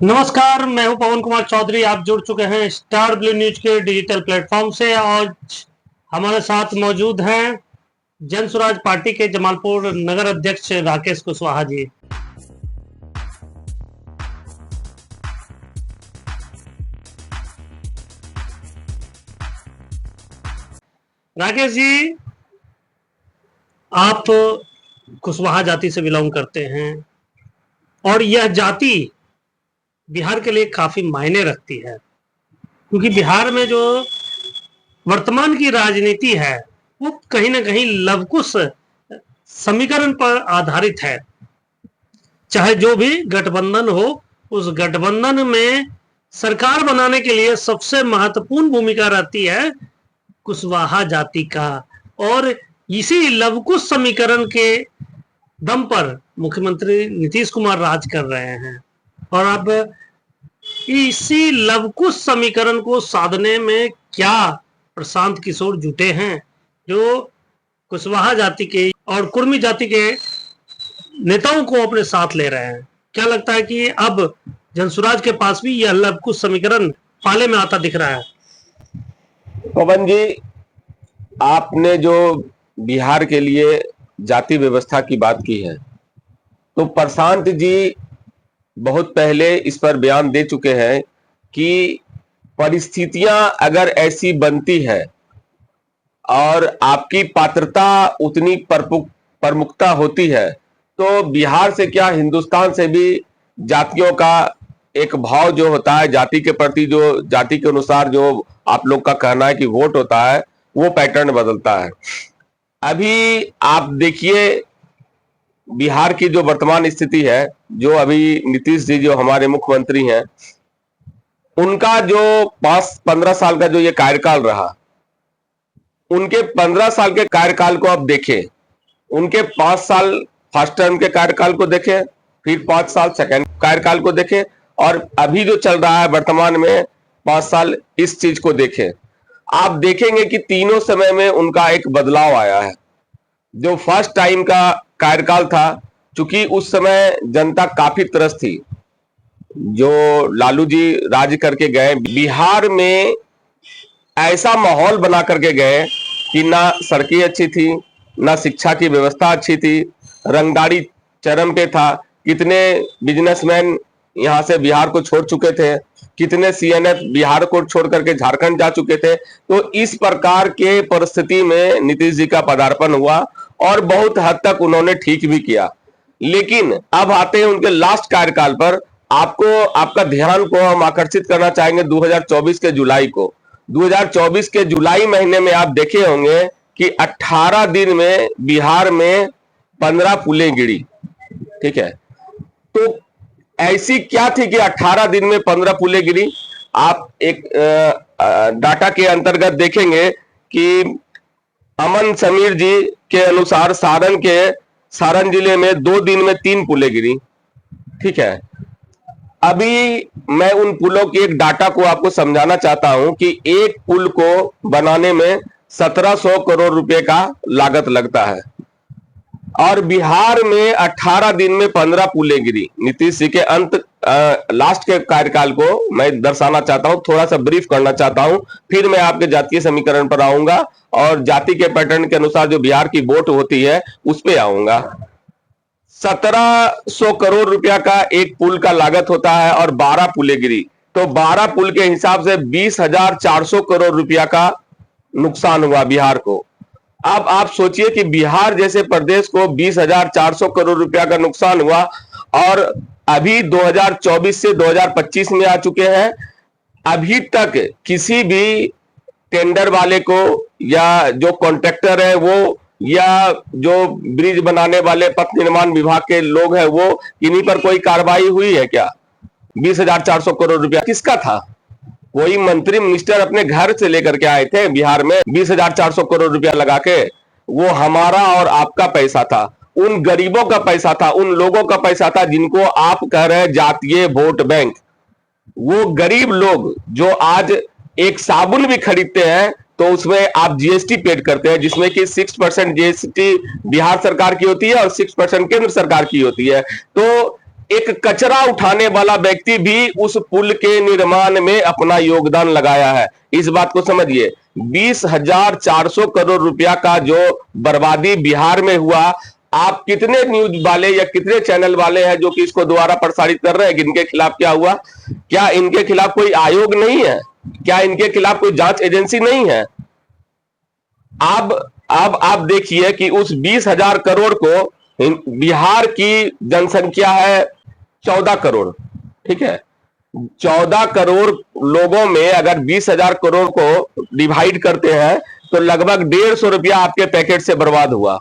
नमस्कार, मैं हूं पवन कुमार चौधरी। आप जुड़ चुके हैं स्टार ब्लू न्यूज के डिजिटल प्लेटफॉर्म से। आज हमारे साथ मौजूद हैं जन स्वराज पार्टी के जमालपुर नगर अध्यक्ष राकेश कुशवाहा जी। राकेश जी, आप कुशवाहा जाति से बिलोंग करते हैं और यह जाति बिहार के लिए काफी मायने रखती है, क्योंकि बिहार में जो वर्तमान की राजनीति है वो कहीं ना कहीं लवकुश समीकरण पर आधारित है। चाहे जो भी गठबंधन हो, उस गठबंधन में सरकार बनाने के लिए सबसे महत्वपूर्ण भूमिका रहती है कुशवाहा जाति का, और इसी लवकुश समीकरण के दम पर मुख्यमंत्री नीतीश कुमार राज कर रहे हैं। और अब इसी लवकुश समीकरण को साधने में क्या प्रशांत किशोर जुटे हैं, जो कुशवाहा जाति के और कुर्मी जाति के नेताओं को अपने साथ ले रहे हैं। क्या लगता है कि अब जनसुराज के पास भी यह लवकुश समीकरण पाले में आता दिख रहा है? पवन जी, आपने जो बिहार के लिए जाति व्यवस्था की बात की है, तो प्रशांत जी बहुत पहले इस पर बयान दे चुके हैं कि परिस्थितियां अगर ऐसी बनती है और आपकी पात्रता उतनी प्रमुखता होती है, तो बिहार से क्या हिंदुस्तान से भी जातियों का एक भाव जो होता है जाति के प्रति, जो जाति के अनुसार जो आप लोग का कहना है कि वोट होता है, वो पैटर्न बदलता है। अभी आप देखिए बिहार की जो वर्तमान स्थिति है, जो अभी नीतीश जी जो हमारे मुख्यमंत्री हैं, उनका जो 15 साल का जो ये कार्यकाल रहा, उनके 15 साल के कार्यकाल को आप देखें, उनके 5 साल फर्स्ट टर्म के कार्यकाल को देखें, फिर 5 साल सेकंड कार्यकाल को देखें, और अभी जो चल रहा है वर्तमान में 5 साल, इस चीज को देखें। आप देखेंगे कि तीनों समय में उनका एक बदलाव आया है। जो फर्स्ट टाइम का कार्यकाल था, चूंकि उस समय जनता काफी त्रस्त थी, जो लालू जी राज करके गए, बिहार में ऐसा माहौल बना करके गए कि ना सड़कें अच्छी थी, ना शिक्षा की व्यवस्था अच्छी थी, रंगदारी चरम पे था। कितने बिजनेसमैन यहाँ से बिहार को छोड़ चुके थे, कितने सीएनएफ बिहार को छोड़ करके झारखंड जा चुके थे। तो इस प्रकार के परिस्थिति में नीतीश जी का पदार्पण हुआ और बहुत हद तक उन्होंने ठीक भी किया। लेकिन अब आते हैं उनके लास्ट कार्यकाल पर। आपका ध्यान को हम आकर्षित करना चाहेंगे 2024 के जुलाई को। 2024 के जुलाई महीने में आप देखे होंगे कि 18 दिन में बिहार में 15 पुलें गिरी। ठीक है, तो ऐसी क्या थी कि 18 दिन में 15 पुलें गिरी? आप एक डाटा के अंतर्गत देखेंगे कि अमन समीर जी के अनुसार सारण जिले में 2 दिन में 3 पुलें गिरी। ठीक है, अभी मैं उन पुलों की एक डाटा को आपको समझाना चाहता हूं कि एक पुल को बनाने में 1700 करोड़ रुपए का लागत लगता है, और बिहार में 18 दिन में 15 पुलें गिरी। नीतीश जी के लास्ट के कार्यकाल को मैं दर्शाना चाहता हूं, थोड़ा सा ब्रीफ करना चाहता हूं, फिर मैं आपके जातीय समीकरण पर आऊंगा और जाति के पैटर्न के अनुसार जो बिहार की वोट होती है उस पर आऊंगा। 1700 करोड़ रुपया का एक पुल का लागत होता है और 12 पुलें गिरी, तो 12 पुल के हिसाब से 20,400 करोड़ रुपया का नुकसान हुआ बिहार को। अब आप सोचिए कि बिहार जैसे प्रदेश को 20,400 करोड़ रुपया का नुकसान हुआ, और अभी 2024 से 2025 में आ चुके हैं। अभी तक किसी भी टेंडर वाले को या जो कॉन्ट्रैक्टर है वो, या जो ब्रिज बनाने वाले पथ निर्माण विभाग के लोग हैं, वो इन्हीं पर कोई कार्रवाई हुई है क्या? 20,400 करोड़ रुपया किसका था? कोई मंत्री मिनिस्टर अपने घर से लेकर के आए थे बिहार में 20,400 करोड़ रुपया लगा के। वो हमारा और आपका पैसा था, उन गरीबों का पैसा था, उन लोगों का पैसा था जिनको आप कह रहे हैं जातीय वोट बैंक। वो गरीब लोग जो आज एक साबुन भी खरीदते हैं तो उसमें आप जीएसटी पेड करते हैं, जिसमें कि 6% जीएसटी बिहार सरकार की होती है और 6% केंद्र सरकार की होती है। तो एक कचरा उठाने वाला व्यक्ति भी उस पुल के निर्माण में अपना योगदान लगाया है। इस बात को समझिए। 20,400 करोड़ रुपया का जो बर्बादी बिहार में हुआ, आप कितने न्यूज वाले या कितने चैनल वाले हैं जो कि इसको दोबारा प्रसारित कर रहे हैं कि इनके खिलाफ क्या हुआ? क्या इनके खिलाफ कोई आयोग नहीं है? क्या इनके खिलाफ कोई जांच एजेंसी नहीं है? अब आप देखिए कि उस 20,000 करोड़ को, बिहार की जनसंख्या है 14 करोड़, ठीक है। 14 करोड़ लोगों में अगर 20,000 करोड़ को डिवाइड करते हैं तो लगभग 150 रुपया आपके पैकेट से बर्बाद हुआ।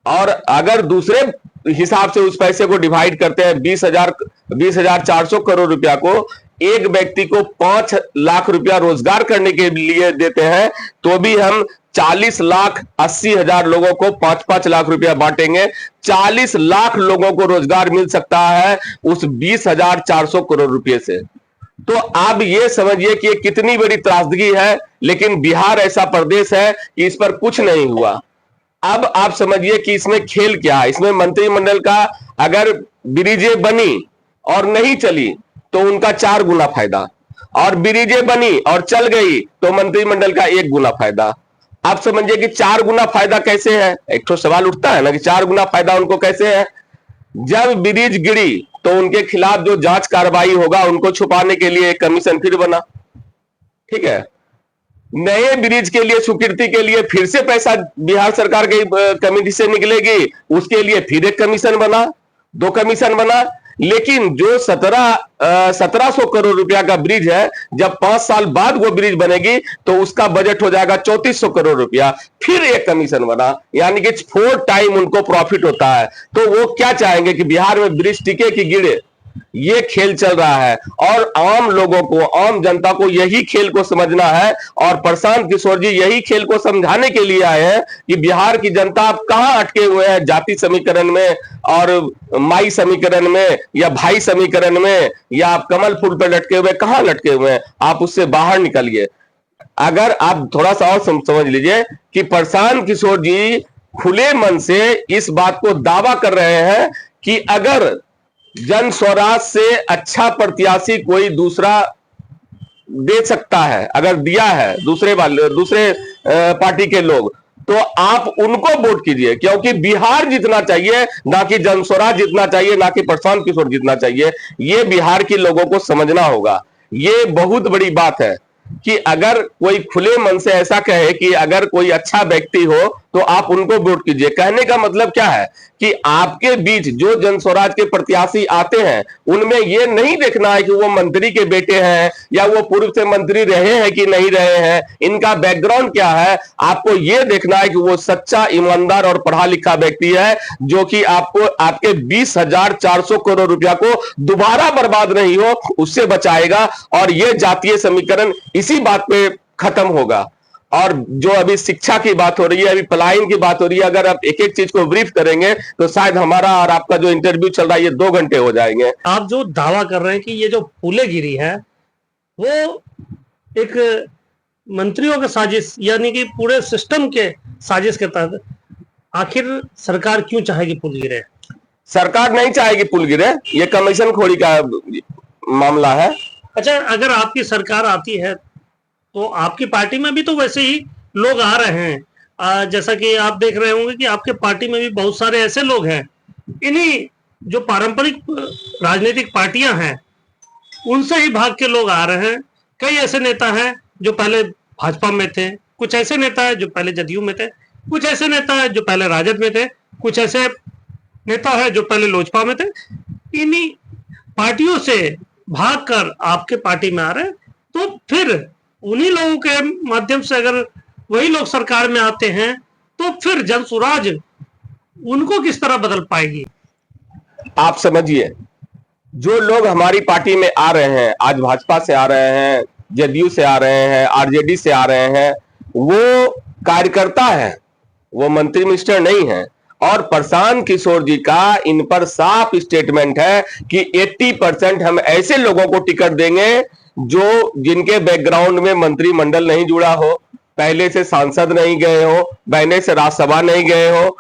और अगर दूसरे हिसाब से उस पैसे को डिवाइड करते हैं, 20,400 करोड़ रुपया को एक व्यक्ति को 5 लाख रुपया रोजगार करने के लिए देते हैं, तो भी हम 40,80,000 लोगों को 5-5 लाख रुपया बांटेंगे, 40 लाख लोगों को रोजगार मिल सकता है उस 20,400 करोड़ रुपए से। तो आप ये समझिए कि ये कितनी बड़ी त्रासदी है। लेकिन बिहार ऐसा प्रदेश है कि इस पर कुछ नहीं हुआ। अब आप समझिए कि इसमें खेल क्या है। इसमें मंत्रिमंडल का अगर ब्रिजें बनी और नहीं चली तो उनका 4 गुना फायदा, और ब्रिजें बनी और चल गई तो मंत्रिमंडल का 1 गुना फायदा। आप समझिए कि 4 गुना फायदा कैसे है? एक तो सवाल उठता है ना कि 4 गुना फायदा उनको कैसे है? जब ब्रिज गिरी तो उनके खिलाफ जो जांच कार्रवाई होगा उनको छुपाने के लिए एक कमीशन फिर बना, ठीक है। नए ब्रिज के लिए, स्वीकृति के लिए फिर से पैसा बिहार सरकार की कमेटी से निकलेगी, उसके लिए फिर एक कमीशन बना, 2 कमीशन बना। लेकिन जो 1700 करोड़ रुपया का ब्रिज है, जब 5 साल बाद वो ब्रिज बनेगी तो उसका बजट हो जाएगा 3400 करोड़ रुपया, फिर एक कमीशन बना, यानी कि 4 टाइम उनको प्रॉफिट होता है। तो वो क्या चाहेंगे कि बिहार में ब्रिज टिके कि गिरे? ये खेल चल रहा है और आम लोगों को, आम जनता को यही खेल को समझना है। और प्रशांत किशोर जी यही खेल को समझाने के लिए आए हैं कि बिहार की जनता आप कहां अटके हुए हैं, जाति समीकरण में और माई समीकरण में या भाई समीकरण में, या आप कमल फूल पर लटके हुए, कहां लटके हुए हैं? आप उससे बाहर निकलिए। अगर आप थोड़ा सा और समझ लीजिए कि प्रशांत किशोर जी खुले मन से इस बात को दावा कर रहे हैं कि अगर जन स्वराज से अच्छा प्रत्याशी कोई दूसरा दे सकता है, अगर दिया है दूसरे पार्टी के लोग, तो आप उनको वोट कीजिए, क्योंकि बिहार जीतना चाहिए, ना कि जन स्वराज जीतना चाहिए, ना कि प्रशांत किशोर जीतना चाहिए। ये बिहार के लोगों को समझना होगा। ये बहुत बड़ी बात है कि अगर कोई खुले मन से ऐसा कहे कि अगर कोई अच्छा व्यक्ति हो तो आप उनको वोट कीजिए। कहने का मतलब क्या है कि आपके बीच जो जन स्वराज के प्रत्याशी आते हैं उनमें यह नहीं देखना है कि वो मंत्री के बेटे हैं या वो पूर्व से मंत्री रहे हैं कि नहीं रहे हैं, इनका बैकग्राउंड क्या है। आपको यह देखना है कि वो सच्चा, ईमानदार और पढ़ा लिखा व्यक्ति है जो कि आपको आपके 20,400 करोड़ रुपया को दोबारा बर्बाद नहीं हो उससे बचाएगा। और यह जातीय समीकरण इसी बात पे खत्म होगा। और जो अभी शिक्षा की बात हो रही है, अभी पलायन की बात हो रही है, अगर आप एक एक चीज को ब्रीफ करेंगे तो शायद हमारा और आपका जो इंटरव्यू चल रहा है ये 2 घंटे हो जाएंगे। आप जो दावा कर रहे हैं कि ये जो पुलें गिरी है वो एक मंत्रियों के साजिश, यानी कि पूरे सिस्टम के साजिश के तहत, आखिर सरकार क्यों चाहेगी पुल गिरे? सरकार नहीं चाहेगी पुल गिरे, ये कमीशन खोरी का मामला है। अच्छा, अगर आपकी सरकार आती है तो आपकी पार्टी में भी तो वैसे ही लोग आ रहे हैं। जैसा कि आप देख रहे होंगे कि आपके पार्टी में भी बहुत सारे ऐसे लोग हैं, इन्हीं जो पारंपरिक राजनीतिक पार्टियां हैं उनसे ही भाग के लोग आ रहे हैं। कई ऐसे नेता हैं जो पहले भाजपा में थे, कुछ ऐसे नेता है जो पहले जदयू में थे, कुछ ऐसे नेता है जो पहले राजद में थे, कुछ ऐसे नेता है जो पहले लोजपा में थे। इन्हीं पार्टियों से भागकर आपके पार्टी में आ रहे हैं, तो फिर उन्हीं लोगों के माध्यम से अगर वही लोग सरकार में आते हैं तो फिर जन स्वराज उनको किस तरह बदल पाएगी? आप समझिए, जो लोग हमारी पार्टी में आ रहे हैं, आज भाजपा से आ रहे हैं, जदयू से आ रहे हैं, आरजेडी से आ रहे हैं, वो कार्यकर्ता है, वो मंत्री मिनिस्टर नहीं है। और प्रशांत किशोर जी का इन पर साफ स्टेटमेंट है कि 80% हम ऐसे लोगों को टिकट देंगे जो जिनके बैकग्राउंड में मंत्रिमंडल नहीं जुड़ा हो, पहले से सांसद नहीं गए हो, पहले से राज्यसभा नहीं गए हो,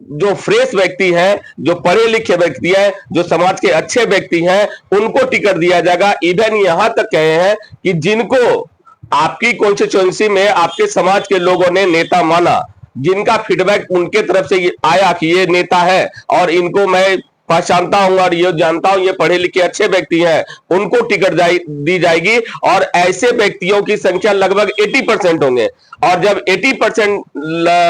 जो फ्रेश व्यक्ति हैं, जो पढ़े लिखे व्यक्ति हैं, जो समाज के अच्छे व्यक्ति हैं, उनको टिकट दिया जाएगा। इवन यहां तक कहे हैं कि जिनको आपकी कॉन्स्टिट्यूएंसी में आपके समाज के लोगों ने नेता माना, जिनका फीडबैक उनके तरफ से आया कि ये नेता है और इनको मैं पहचानता हूं और ये जानता हूं ये पढ़े लिखे अच्छे व्यक्ति हैं, उनको टिकट दी जाएगी। और ऐसे व्यक्तियों की संख्या लगभग 80% होंगे। और जब 80%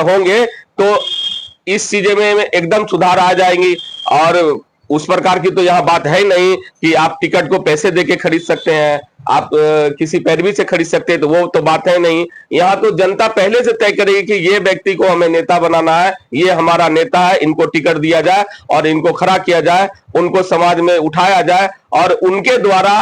होंगे तो इस चीजें में एकदम सुधार आ जाएंगी। और उस प्रकार की तो यहाँ बात है ही नहीं कि आप टिकट को पैसे देके खरीद सकते हैं, आप किसी पैरवी से खरीद सकते हैं, तो वो तो बात है नहीं। यहाँ तो जनता पहले से तय करेगी कि ये व्यक्ति को हमें नेता बनाना है, ये हमारा नेता है, इनको टिकट दिया जाए और इनको खड़ा किया जाए, उनको समाज में उठाया जाए और उनके द्वारा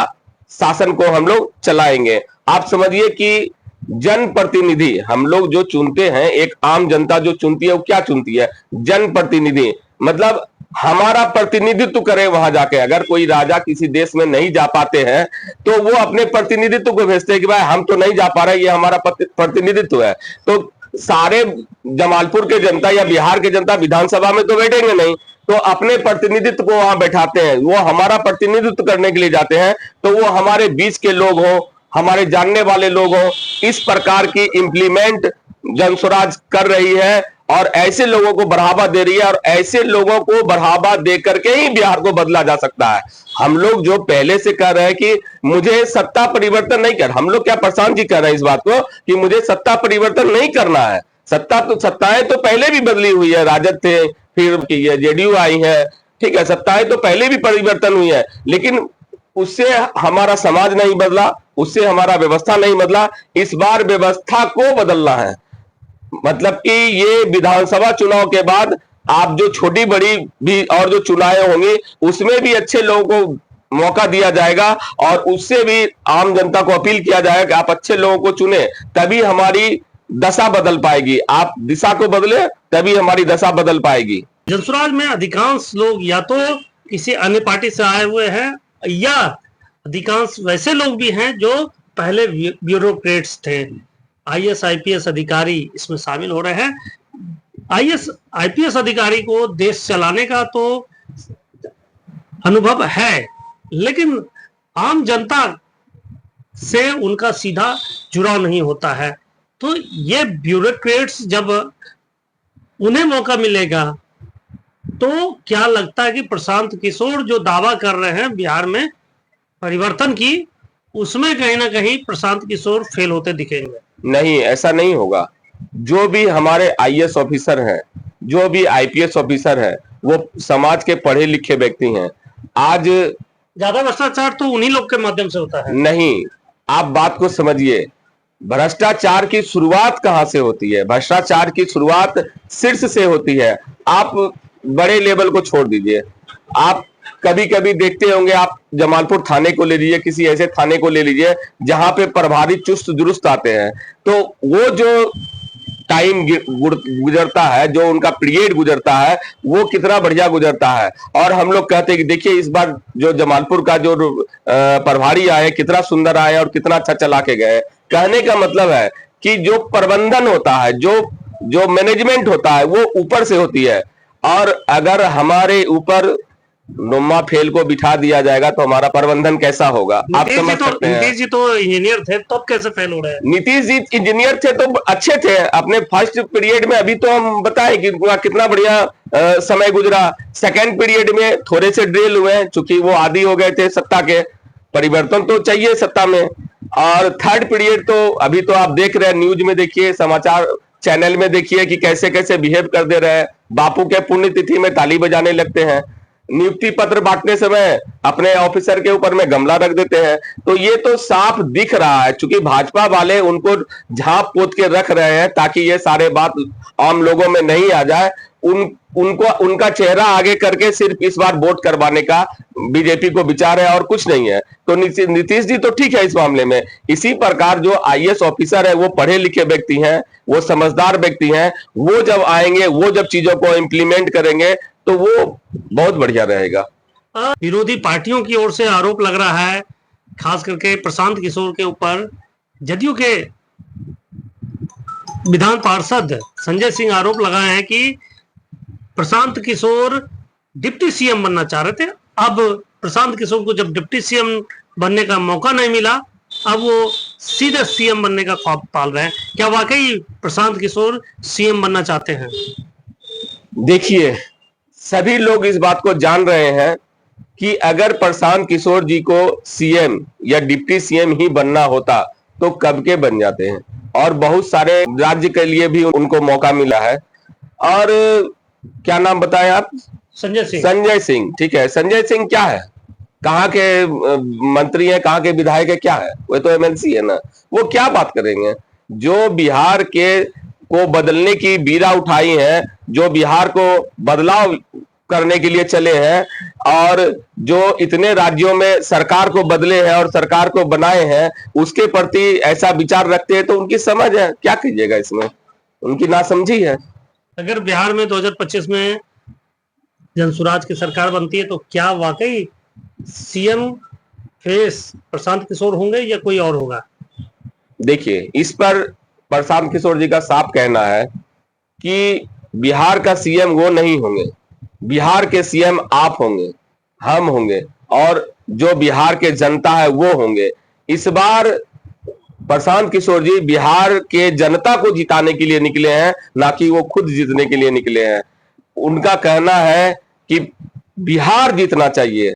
शासन को हम लोग चलाएंगे। आप समझिए कि जनप्रतिनिधि हम लोग जो चुनते हैं, एक आम जनता जो चुनती है वो क्या चुनती है? जनप्रतिनिधि, मतलब हमारा प्रतिनिधित्व करे वहां जाके। अगर कोई राजा किसी देश में नहीं जा पाते हैं तो वो अपने प्रतिनिधित्व को भेजते हैं कि भाई हम तो नहीं जा पा रहे, ये हमारा प्रतिनिधित्व है। तो सारे जमालपुर के जनता या बिहार के जनता विधानसभा में तो बैठेंगे नहीं, तो अपने प्रतिनिधित्व को वहां बैठाते हैं। वो हमारा प्रतिनिधित्व करने के लिए जाते हैं, तो वो हमारे बीच के लोग हों, हमारे जानने वाले लोग हों। इस प्रकार की इंप्लीमेंट जनस्वराज कर रही है और ऐसे लोगों को बढ़ावा दे रही है, और ऐसे लोगों को बढ़ावा दे करके ही बिहार को बदला जा सकता है। हम लोग जो पहले से कह रहे हैं कि मुझे सत्ता परिवर्तन नहीं कर, हम लोग क्या प्रशांत जी कह रहे हैं इस बात को कि मुझे सत्ता परिवर्तन नहीं करना है। सत्ताएं तो पहले भी बदली हुई है, राजद थे, फिर जेडीयू आई है, ठीक है, सत्ताएं तो पहले भी परिवर्तन हुई है, लेकिन उससे हमारा समाज नहीं बदला, उससे हमारा व्यवस्था नहीं बदला। इस बार व्यवस्था को बदलना है। मतलब कि ये विधानसभा चुनाव के बाद आप जो छोटी बड़ी भी और जो चुनाव होंगी उसमें भी अच्छे लोगों को मौका दिया जाएगा, और उससे भी आम जनता को अपील किया जाएगा कि आप अच्छे लोगों को चुने, तभी हमारी दशा बदल पाएगी। आप दिशा को बदले तभी हमारी दशा बदल पाएगी। जनसुराज में अधिकांश लोग या तो किसी अन्य पार्टी से आए हुए हैं, या अधिकांश वैसे लोग भी हैं जो पहले ब्यूरोक्रेट्स थे। आईएएस आईपीएस अधिकारी इसमें शामिल हो रहे हैं। आईएएस आईपीएस अधिकारी को देश चलाने का तो अनुभव है, लेकिन आम जनता से उनका सीधा जुड़ाव नहीं होता है। तो ये ब्यूरोक्रेट्स जब उन्हें मौका मिलेगा तो क्या लगता है कि प्रशांत किशोर जो दावा कर रहे हैं बिहार में परिवर्तन की, उसमें कहीं ना कहीं प्रशांत किशोर फेल होते दिखेंगे? नहीं, ऐसा नहीं होगा। जो भी हमारे आईएएस ऑफिसर हैं, जो भी आईपीएस ऑफिसर हैं, वो समाज के पढ़े लिखे व्यक्ति हैं। आज ज्यादा भ्रष्टाचार तो उन्हीं लोग के माध्यम से होता है। नहीं, आप बात को समझिए। भ्रष्टाचार की शुरुआत कहां से होती है? भ्रष्टाचार की शुरुआत शीर्ष से होती है। आप बड़े लेवल को छोड़ दीजिए, आप कभी कभी देखते होंगे, आप जमालपुर थाने को ले लीजिए, किसी ऐसे थाने को ले लीजिए जहां पे प्रभारी चुस्त दुरुस्त आते हैं, तो वो जो टाइम गुजरता है, जो उनका पीरियड गुजरता है, वो कितना बढ़िया गुजरता है। और हम लोग कहते हैं कि देखिए इस बार जो जमालपुर का जो प्रभारी आए कितना सुंदर आए और कितना अच्छा चला के गए। कहने का मतलब है कि जो प्रबंधन होता है, जो मैनेजमेंट होता है, वो ऊपर से होती है। और अगर हमारे ऊपर नुम्मा फेल को बिठा दिया जाएगा तो हमारा प्रबंधन कैसा होगा? आप समझ सकते हैं। नीतीश जी तो इंजीनियर थे, तब कैसे फेल हो रहे हैं? नीतीश जी इंजीनियर थे तो अच्छे थे अपने फर्स्ट पीरियड में। अभी तो हम बताएं कि कितना बढ़िया समय गुजरा। सेकंड पीरियड में थोड़े से ड्रिल हुए, चूंकि वो आदी हो गए थे सत्ता के, परिवर्तन तो चाहिए सत्ता में। और थर्ड पीरियड तो अभी तो आप देख रहे हैं, न्यूज में देखिए, समाचार चैनल में देखिए कि कैसे कैसे बिहेव कर दे रहे हैं। बापू के पुण्यतिथि में ताली बजाने लगते हैं, नियुक्ति पत्र बांटने समय अपने ऑफिसर के ऊपर में गमला रख देते हैं। तो ये तो साफ दिख रहा है, क्योंकि भाजपा वाले उनको झांप पोत के रख रहे हैं ताकि ये सारे बात आम लोगों में नहीं आ जाए। उनको उनका चेहरा आगे करके सिर्फ इस बार वोट करवाने का बीजेपी को विचार है और कुछ नहीं है। तो नीतीश जी तो ठीक है इस मामले में। इसी प्रकार जो आईएएस ऑफिसर है वो पढ़े लिखे व्यक्ति हैं, वो समझदार व्यक्ति हैं। वो जब आएंगे, वो जब चीजों को इम्प्लीमेंट करेंगे तो वो बहुत बढ़िया रहेगा। विरोधी पार्टियों की ओर से आरोप लग रहा है, खास करके प्रशांत किशोर के ऊपर। जदयू के विधान पार्षद संजय सिंह आरोप लगाए हैं कि प्रशांत किशोर डिप्टी सीएम बनना चाह रहे थे। अब प्रशांत किशोर को जब डिप्टी सीएम बनने का मौका नहीं मिला, अब वो सीधे सीएम बनने का ख्वाब पाल रहे हैं। क्या वाकई प्रशांत किशोर सीएम बनना चाहते हैं? देखिए, सभी लोग इस बात को जान रहे हैं कि अगर प्रशांत किशोर जी को सीएम या डिप्टी सीएम ही बनना होता तो कब के बन जाते हैं, और बहुत सारे राज्य के लिए भी उनको मौका मिला है। और क्या नाम बताएं आप? संजय सिंह। संजय सिंह, ठीक है। संजय सिंह क्या है, कहाँ के मंत्री हैं, कहाँ के विधायक है, क्या है? वो तो एमएलसी है ना। वो क्या बात करेंगे? जो बिहार के को बदलने की बीड़ा उठाई है, जो बिहार को बदलाव करने के लिए चले हैं, और जो इतने राज्यों में सरकार को बदले हैं और सरकार को बनाए हैं, उसके प्रति ऐसा विचार रखते हैं तो उनकी समझ है। क्या कीजिएगा इसमें, उनकी नासमझी है। अगर बिहार में 2025 में जनसुराज की सरकार बनती है तो क्या वाकई सीएम फेस प्रशांत किशोर होंगे या कोई और होगा? देखिए, इस पर प्रशांत किशोर जी का साफ कहना है कि बिहार का सीएम वो नहीं होंगे, बिहार के सीएम आप होंगे, हम होंगे, और जो बिहार के जनता है वो होंगे। इस बार प्रशांत किशोर जी बिहार के जनता को जिताने के लिए निकले हैं, ना कि वो खुद जीतने के लिए निकले हैं। उनका कहना है कि बिहार जीतना चाहिए।